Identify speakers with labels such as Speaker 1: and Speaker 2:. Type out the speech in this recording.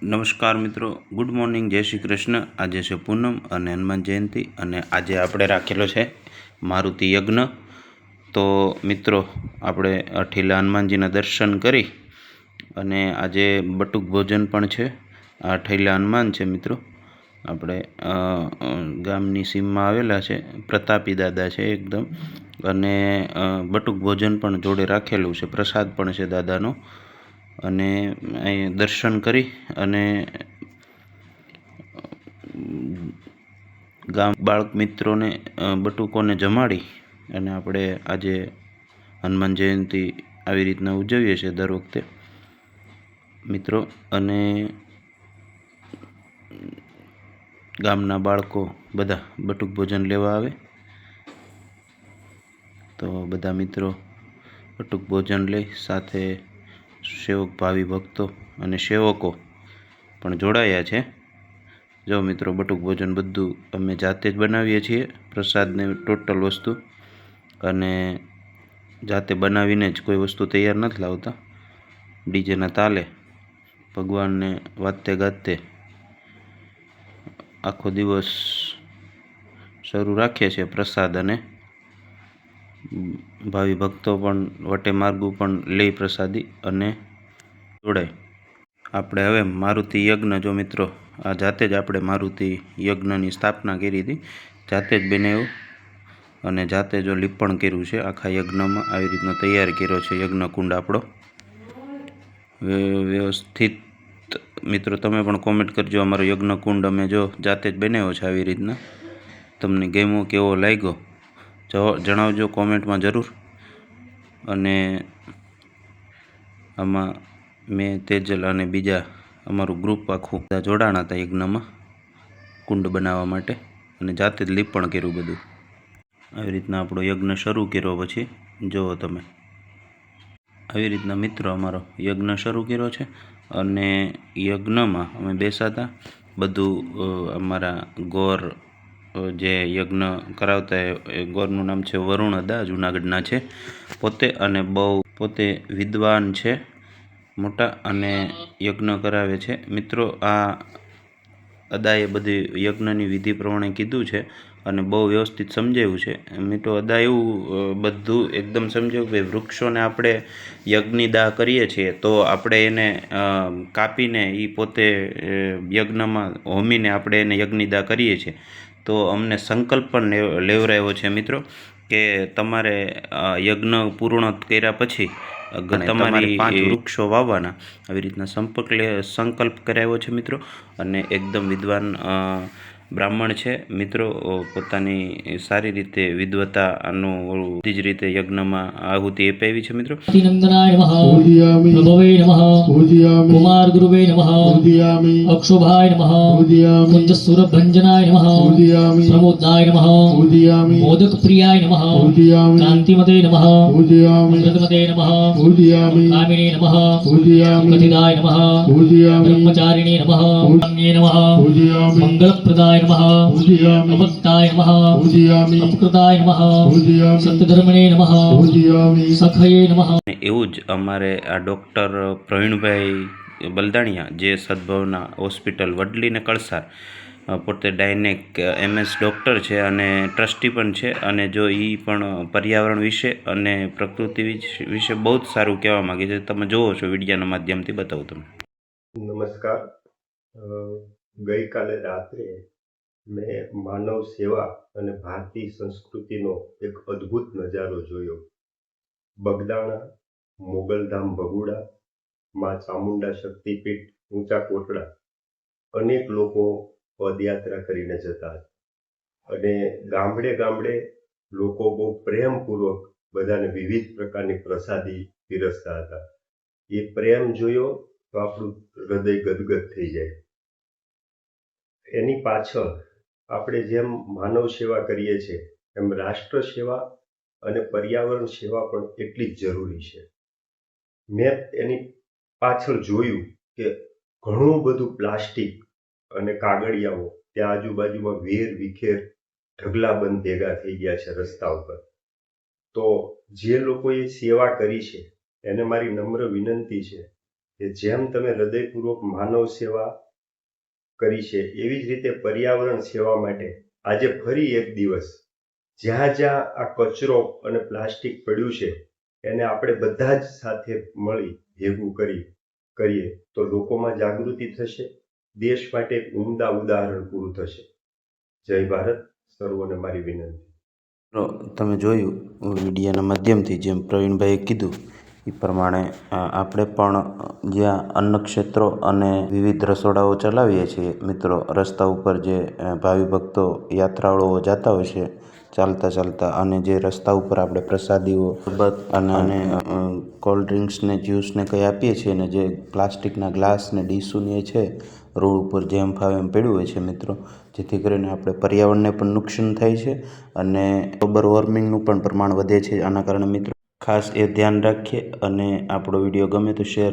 Speaker 1: નમસ્કાર મિત્રો, good morning, જય શ્રી કૃષ્ણ। આજે છે પૂનમ અને હનુમાન જયંતિ અને આજે આપણે રાખેલો છે મારુતિ યજ્ઞ। તો મિત્રો આપણે અઠીલા હનુમાનજીના દર્શન કરી અને આજે બટુક ભોજન પણ છે। આ અઠીલા હનુમાન છે મિત્રો, આપણે ગામની સીમમાં આવેલા છે, પ્રતાપી દાદા છે એકદમ, અને બટુક ભોજન પણ જોડે રાખેલું છે, પ્રસાદ પણ છે દાદાનો। અને અહીં દર્શન કરી અને ગામ બાળક મિત્રોને બટુકોને જમાડી અને આપણે આજે હનુમાન જયંતિ આવી રીતના ઉજવીએ છીએ દર વખતે મિત્રો। અને ગામના બાળકો બધા બટુક ભોજન લેવા આવે, તો બધા મિત્રો બટુક ભોજન લઈ સાથે સેવક ભાવિ ભક્તો અને સેવકો પણ જોડાયા છે। જો મિત્રો બટુક ભોજન બધું અમે જાતે જ બનાવીએ છીએ, પ્રસાદને ટોટલ વસ્તુ, અને જાતે બનાવીને જ કોઈ વસ્તુ તૈયાર નથી લાવતા। ડીજેના તાલે ભગવાનને વાતે ગાતે આખો દિવસ શરૂ રાખીએ છીએ પ્રસાદ, અને ભાવિ ભક્તો પણ વટે માર્ગું પણ લે પ્રસાદી અને જોડાય। આપણે હવે મારુતિ યજ્ઞ, જો મિત્રો આ જાતે જ આપણે મારુતિ યજ્ઞની સ્થાપના કરી હતી, જાતે જ બનાવ્યું અને જાતે જો લીપણ કર્યું છે આખા યજ્ઞમાં। આવી રીતનો તૈયાર કર્યો છે યજ્ઞ કુંડ આપણો વ્યવસ્થિત। મિત્રો તમે પણ કોમેન્ટ કરજો, અમારો યજ્ઞ કુંડ અમે જો જાતે જ બનાવ્યો છે આવી રીતના, તમને ગમ્યો કેવો લાગ્યો જણાવજો કોમેન્ટમાં જરૂર। અને આમાં મેં, તેજલ અને બીજા અમારું ગ્રુપ આખું જોડાણા હતા યજ્ઞમાં કુંડ બનાવવા માટે, અને જાતે જ લીપણ કર્યું બધું। આવી રીતના આપણો યજ્ઞ શરૂ કર્યો, પછી જુઓ તમે આવી રીતના મિત્રો અમારો યજ્ઞ શરૂ કર્યો છે। અને યજ્ઞમાં અમે બેસાતા બધું અમારા ગોર જે યજ્ઞ કરાવતા એ ગોરનું નામ છે વરુણ અદા, જુનાગઢના છે પોતે, અને બહુ પોતે વિદ્વાન છે મોટા, અને યજ્ઞ કરાવે છે મિત્રો। આ અદાએ બધી યજ્ઞની વિધિ પ્રમાણે કીધું છે અને બહુ વ્યવસ્થિત સમજાવ્યું છે મિત્રો। અદા એવું બધું એકદમ સમજાવ્યું કે વૃક્ષોને આપણે યજ્ઞની દાહ કરીએ છીએ તો આપણે એને કાપીને એ પોતે યજ્ઞમાં હોમીને આપણે એને યજ્ઞની દાહ કરીએ છીએ, તો અમને સંકલ્પ પણ લેવરાયો છે મિત્રો કે તમારે યજ્ઞ પૂર્ણ કર્યા પછી તમારી 5 વૃક્ષો વાવવાના, આવી રીતના સંકલ્પ કરાવ્યો છે મિત્રો। અને એકદમ વિદ્વાન બ્રાહ્મણ છે મિત્રો, પોતાની સારી રીતે વિદ્વતાનું બધી જ રીતે યજ્ઞમાં આહુતિ અપાવી છે મિત્રો।
Speaker 2: નંદનાય નમઃ, પ્રભવે નમઃ, કુમાર ગુરુવે નમઃ, અક્ષોભાય નમઃ, કુંજ સુરભંજનાય નમઃ, પ્રમોદાય નમઃ, મોદક પ્રિયાય નમઃ, કાંતિમતે નમઃ, અમૃતમતે નમઃ, કામિને નમઃ, કથિદાય નમઃ, બ્રહ્મચારિણે નમઃ, અન્યે નમઃ, મંગળપ્રદાય નમઃ, અભક્તાય નમઃ, અપકૃતાય નમઃ, સત્યધર્મણે નમઃ, સખયે નમઃ।
Speaker 1: એવું જ અમારે આ ડૉક્ટર પ્રવીણભાઈ બલદાણિયા, જે સદભાવના હોસ્પિટલ વડલી ને કળસાર, પોતે ડાયનેક MS ડૉક્ટર છે અને ટ્રસ્ટી પણ છે, અને જો એ પણ પર્યાવરણ વિશે અને પ્રકૃતિ વિશે બહુ જ સારું કહેવા માગે છે। તમે જુઓ છો વિડીયોના માધ્યમથી બતાવું તમને।
Speaker 3: નમસ્કાર। ગઈકાલે રાત્રે મેં માનવ સેવા અને ભારતીય સંસ્કૃતિનો એક અદ્ભુત નજારો જોયો। બગદાણા, મોગલધામ ભગુડા, મા ચામુંડા શક્તિપીઠ, ઊંચા કોટડા, અનેક લોકો પદયાત્રા કરીને જતા હતા, અને ગામડે ગામડે લોકો બહુ પ્રેમપૂર્વક બધાને વિવિધ પ્રકારની પ્રસાદી પીરસતા હતા। એ પ્રેમ જોયો તો આપણું હૃદય ગદગદ થઈ જાય। એની પાછળ આપણે જેમ માનવ સેવા કરીએ છીએ એમ રાષ્ટ્ર સેવા અને પર્યાવરણ સેવા પણ એટલી જ જરૂરી છે। મેં એની પાછળ જોયું કે ઘણું બધું પ્લાસ્ટિક અને કાગળિયાઓ ત્યાં આજુબાજુમાં વેર વિખેર ઢગલાબંધ ભેગા થઈ ગયા છે રસ્તા ઉપર। તો જે લોકોએ સેવા કરી છે એને મારી નમ્ર વિનંતી છે કે જેમ તમે હૃદયપૂર્વક માનવ સેવા કરી છે એવી જ રીતે પર્યાવરણ સેવા માટે આજે ફરી એક દિવસ જ્યાં જ્યાં આ કચરો અને પ્લાસ્ટિક પડ્યું છે એને આપણે બધા જ સાથે મળી ભેગું કરીએ તો લોકોમાં જાગૃતિ થશે, દેશ માટે એક ઉમદા ઉદાહરણ પૂરું થશે. જય ભારત. સર્વોને મારી વિનંતી.
Speaker 1: તમે જોયું વિડીયોના માધ્યમથી જેમ પ્રવીણભાઈએ કીધું એ પ્રમાણે આપણે પણ જ્યાં અન્ન ક્ષેત્રો અને વિવિધ રસોડાઓ ચલાવીએ છીએ મિત્રો, રસ્તા ઉપર જે ભાવિ ભક્તો યાત્રાળુઓ જતા હોય છે ચાલતા અને જે રસ્તા ઉપર આપણે પ્રસાદીઓ શરબત અને કોલ્ડ ડ્રિંક્સ ને જ્યુસ ને કંઈ આપીએ છીએ ને જે પ્લાસ્ટિકના ગ્લાસ ને ડીશુને એ છે રોડ ઉપર જેમ ફાવે એમ પડ્યું હોય છે મિત્રો, જેથી કરીને આપણે પર્યાવરણને પણ નુકસાન થાય છે અને ગ્લોબલ વોર્મિંગનું પણ પ્રમાણ વધે છે. આના કારણે મિત્રો ખાસ એ ધ્યાન રાખીએ અને આપણો વિડીયો ગમે તો શેર